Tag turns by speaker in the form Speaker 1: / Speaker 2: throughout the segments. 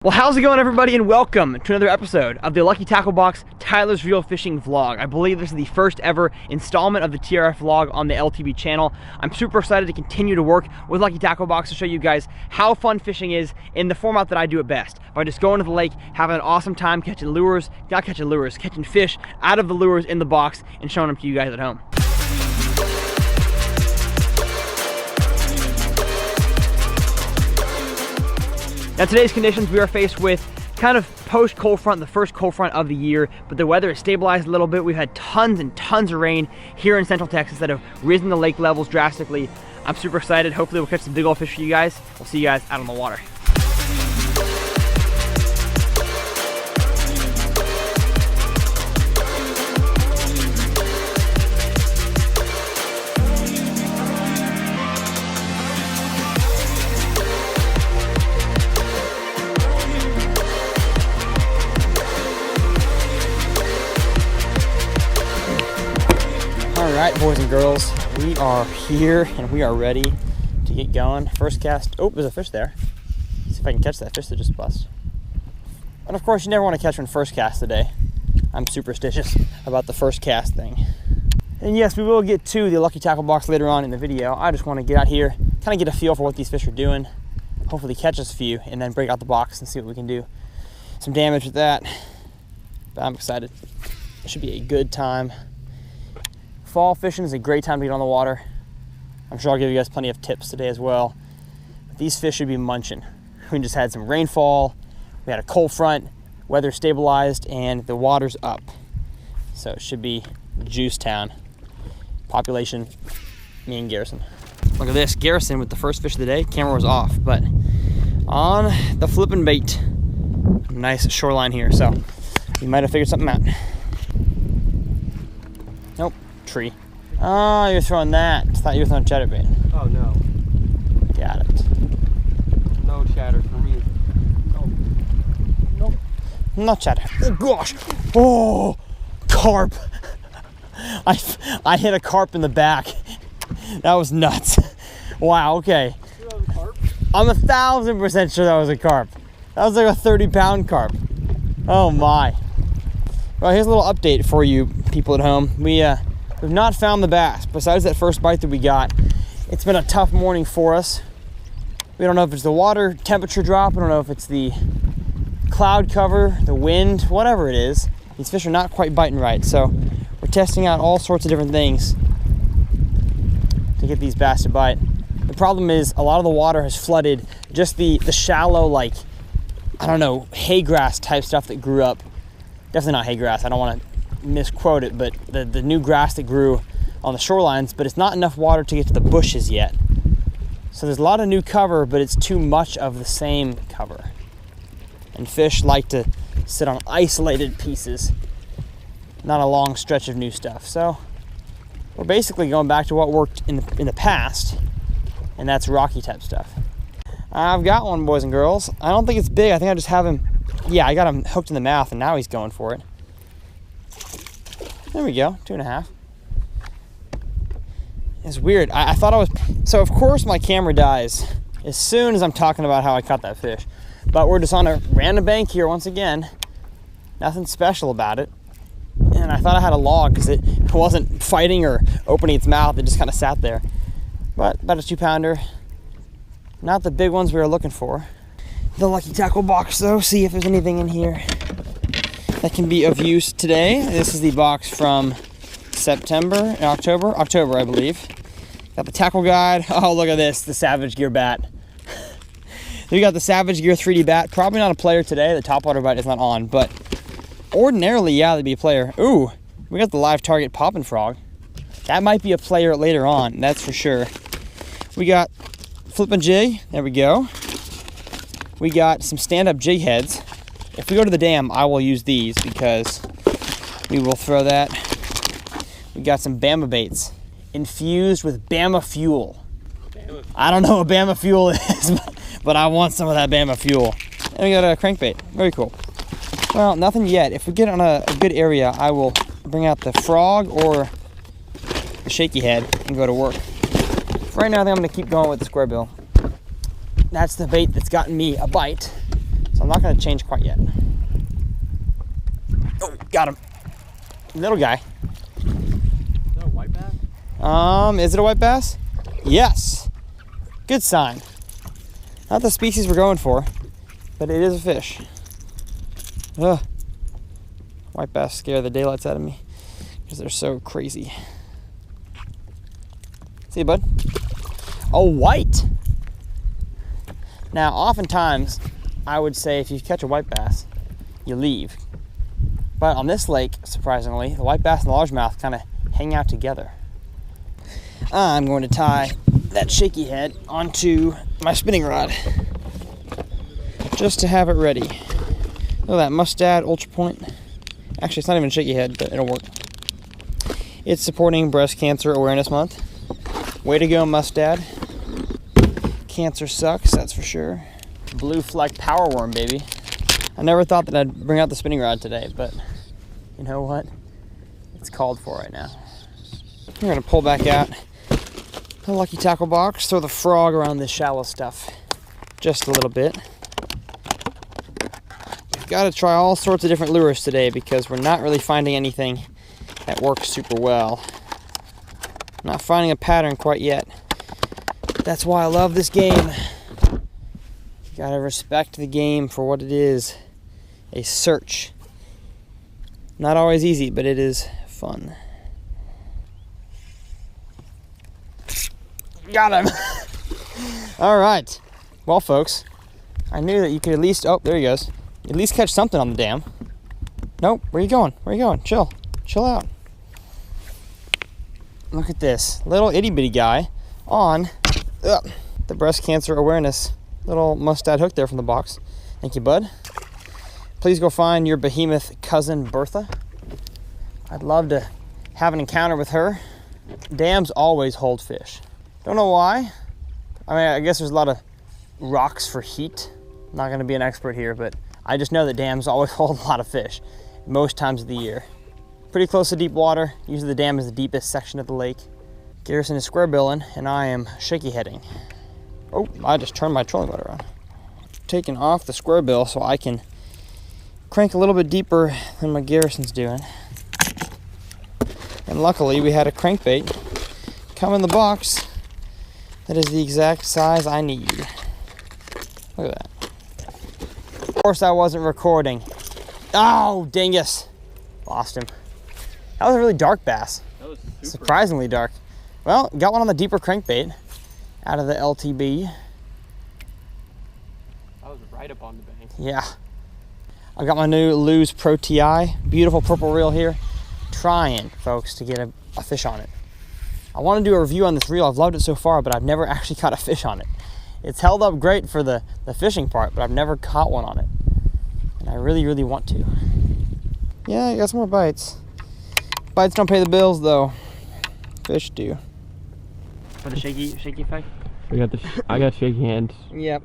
Speaker 1: Well, how's it going, everybody, and welcome to another episode of the Lucky Tackle Box Tyler's Reel Fishing Vlog. I believe this is the first ever installment of the TRF vlog on the LTB channel. I'm super excited to continue to work with Lucky Tackle Box to show you guys how fun fishing is in the format that I do it best. By just going to the lake, having an awesome time catching fish out of the lures in the box and showing them to you guys at home. Now, today's conditions, we are faced with kind of post cold front, the first cold front of the year, but the weather has stabilized a little bit. We've had tons and tons of rain here in Central Texas that have risen the lake levels drastically. I'm super excited. Hopefully we'll catch some big old fish for you guys. We'll see you guys out on the water. Alright, boys and girls, we are here and we are ready to get going. First cast. Oh, there's a fish there. Let's see if I can catch that fish that just bust. And of course, you never want to catch one first cast today. I'm superstitious about the first cast thing. And yes, we will get to the Lucky Tackle Box later on in the video. I just want to get out here, kind of get a feel for what these fish are doing, hopefully catch us a few, and then break out the box and see what we can do. Some damage with that. But I'm excited. It should be a good time. Fall fishing is a great time to get on the water. I'm sure I'll give you guys plenty of tips today as well. But these fish should be munching. We just had some rainfall, we had a cold front, weather stabilized, and the water's up. So it should be juice town. Population, me and Garrison. Look at this, Garrison with the first fish of the day. Camera was off, but on the flipping bait. Nice shoreline here, so you might have figured something out. Nope. Tree. Oh, you're throwing that. I thought you were throwing chatterbait.
Speaker 2: Oh, no.
Speaker 1: Got it.
Speaker 2: No chatter for me. Oh. Nope.
Speaker 1: Not chatter. Oh, gosh. Oh, carp. I hit a carp in the back. That was nuts. Wow, okay.
Speaker 2: You know the carp?
Speaker 1: I'm 1,000% sure that was a carp. That was like a 30-pound carp. Oh, my. Well, here's a little update for you people at home. We've not found the bass. Besides that first bite that we got, it's been a tough morning for us. We don't know if it's the water temperature drop. I don't know if it's the cloud cover, the wind, whatever it is. These fish are not quite biting right. So we're testing out all sorts of different things to get these bass to bite. The problem is a lot of the water has flooded just the shallow, like, I don't know, hay grass type stuff that grew up. Definitely not hay grass. I don't want to misquote it, but the new grass that grew on the shorelines, but it's not enough water to get to the bushes yet. So there's a lot of new cover, but it's too much of the same cover. And fish like to sit on isolated pieces, not a long stretch of new stuff. So we're basically going back to what worked in the past, and that's rocky type stuff. I've got one, boys and girls. I don't think it's big. I think I just have him, yeah, I got him hooked in the mouth, and now he's going for it. There we go, 2.5. It's weird. I thought I was, so of course my camera dies as soon as I'm talking about how I caught that fish. But we're just on a random bank here once again. Nothing special about it. And I thought I had a log because it wasn't fighting or opening its mouth. It just kind of sat there. But about a 2-pounder. Not the big ones we were looking for. The Lucky Tackle Box though, see if there's anything in here that can be of use today. This is the box from October, I believe. Got the tackle guide. Oh, look at this, the Savage Gear bat. We got the Savage Gear 3D bat. Probably not a player today. The topwater bite is not on, but ordinarily, yeah, that'd be a player. Ooh, we got the Live Target Poppin' Frog. That might be a player later on, that's for sure. We got flippin' jig. There we go. We got some stand-up jig heads. If we go to the dam, I will use these because we will throw that. We got some Bama baits infused with Bama fuel. I don't know what Bama fuel is, but I want some of that Bama fuel. And we got a crankbait. Very cool. Well, nothing yet. If we get on a good area, I will bring out the frog or the shaky head and go to work. Right now, I think I'm going to keep going with the square bill. That's the bait that's gotten me a bite. So I'm not gonna change quite yet. Oh, got him. Little guy.
Speaker 2: Is that a white bass?
Speaker 1: Is it a white bass? Yes. Good sign. Not the species we're going for, but it is a fish. Ugh. White bass scare the daylights out of me because they're so crazy. See you, bud? A white. Now, oftentimes, I would say if you catch a white bass, you leave. But on this lake, surprisingly, the white bass and the largemouth kind of hang out together. I'm going to tie that shaky head onto my spinning rod just to have it ready. Look at that Mustad Ultra Point. Actually, it's not even a shaky head, but it'll work. It's supporting Breast Cancer Awareness Month. Way to go, Mustad. Cancer sucks, that's for sure. Blue Fleck Power Worm, baby. I never thought that I'd bring out the spinning rod today, but you know what? It's called for right now. We're gonna pull back out the Lucky Tackle box, throw the frog around this shallow stuff just a little bit. We've got to try all sorts of different lures today because we're not really finding anything that works super well. Not finding a pattern quite yet. That's why I love this game. You gotta respect the game for what it is. A search. Not always easy, but it is fun. Got him. All right. Well, folks, I knew that you could at least, oh, there he goes. At least catch something on the dam. Nope, where you going? Where you going? Chill. Chill out. Look at this little itty bitty guy on the Breast Cancer Awareness little Mustad hook there from the box. Thank you, bud. Please go find your behemoth cousin Bertha. I'd love to have an encounter with her. Dams always hold fish. Don't know why. I mean, I guess there's a lot of rocks for heat. I'm not gonna be an expert here, but I just know that dams always hold a lot of fish most times of the year. Pretty close to deep water. Usually the dam is the deepest section of the lake. Garrison is square billing and I am shaky heading. Oh, I just turned my trolling motor on. Taking off the square bill so I can crank a little bit deeper than my Garrison's doing. And luckily we had a crankbait come in the box that is the exact size I need. Look at that. Of course I wasn't recording. Oh, dingus. Lost him. That was a really dark bass.
Speaker 2: That was super.
Speaker 1: Surprisingly dark. Well, got one on the deeper crankbait out of the LTB.
Speaker 2: I was right up on the bank.
Speaker 1: Yeah. I got my new Lew's Pro TI. Beautiful purple reel here. Trying, folks, to get a fish on it. I want to do a review on this reel. I've loved it so far, but I've never actually caught a fish on it. It's held up great for the fishing part, but I've never caught one on it. And I really, really want to. Yeah, I got some more bites. Bites don't pay the bills, though. Fish do. For the shaky effect?
Speaker 2: I got shaky hands.
Speaker 1: Yep.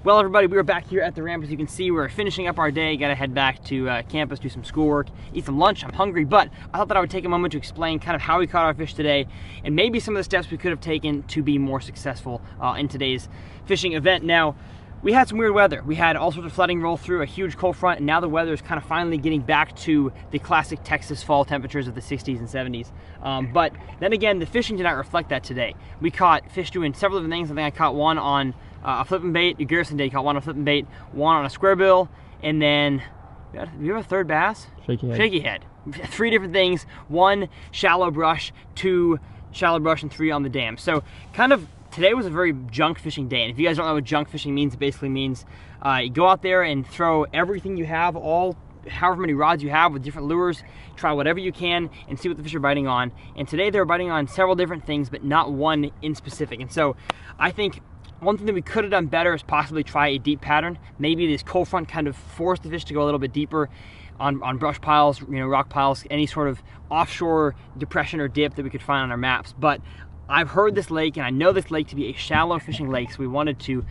Speaker 1: Well, everybody, we are back here at the ramp. As you can see, we're finishing up our day. Got to head back to campus, do some schoolwork, eat some lunch. I'm hungry, but I thought that I would take a moment to explain kind of how we caught our fish today and maybe some of the steps we could have taken to be more successful in today's fishing event. Now, we had some weird weather. We had all sorts of flooding roll through, a huge cold front, and now the weather is kind of finally getting back to the classic Texas fall temperatures of the 60s and 70s. But then again, the fishing did not reflect that today. We caught fish doing several different things. I think I caught one on a flipping bait. Garrison did caught one on a flipping bait, one on a square bill, and then, do you have a third bass?
Speaker 2: Shaky head.
Speaker 1: Shaky head. 3 different things, 1 shallow brush, 2 shallow brush, and 3 on the dam. So kind of, today was a very junk fishing day, and if you guys don't know what junk fishing means, it basically means you go out there and throw everything you have, however many rods you have with different lures, try whatever you can and see what the fish are biting on. And today they were biting on several different things, but not one in specific. And so I think one thing that we could have done better is possibly try a deep pattern. Maybe this cold front kind of forced the fish to go a little bit deeper on brush piles, rock piles, any sort of offshore depression or dip that we could find on our maps. But I've heard this lake, and I know this lake to be a shallow fishing lake, so we wanted to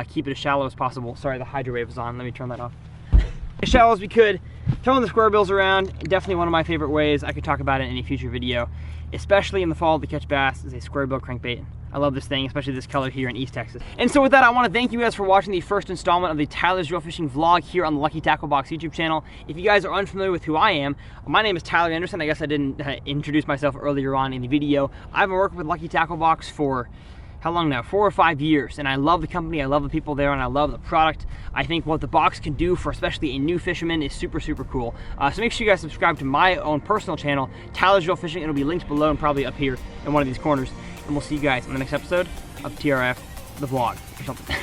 Speaker 1: keep it as shallow as possible. Sorry, the hydro wave is on. Let me turn that off. as shallow as we could, throwing the square bills around. Definitely one of my favorite ways. I could talk about it in any future video, especially in the fall to catch bass, is a square bill crankbait. I love this thing, especially this color here in East Texas. And so with that, I want to thank you guys for watching the first installment of the Tyler's Reel Fishing vlog here on the Lucky Tackle Box YouTube channel. If you guys are unfamiliar with who I am, my name is Tyler Anderson. I guess I didn't introduce myself earlier on in the video. I've been working with Lucky Tackle Box for how long now? 4 or 5 years, and I love the company, I love the people there, and I love the product. I think what the box can do for especially a new fisherman is super, super cool. So make sure you guys subscribe to my own personal channel, Tyler's Reel Fishing. It'll be linked below and probably up here in one of these corners. And we'll see you guys in the next episode of TRF, the vlog, or something.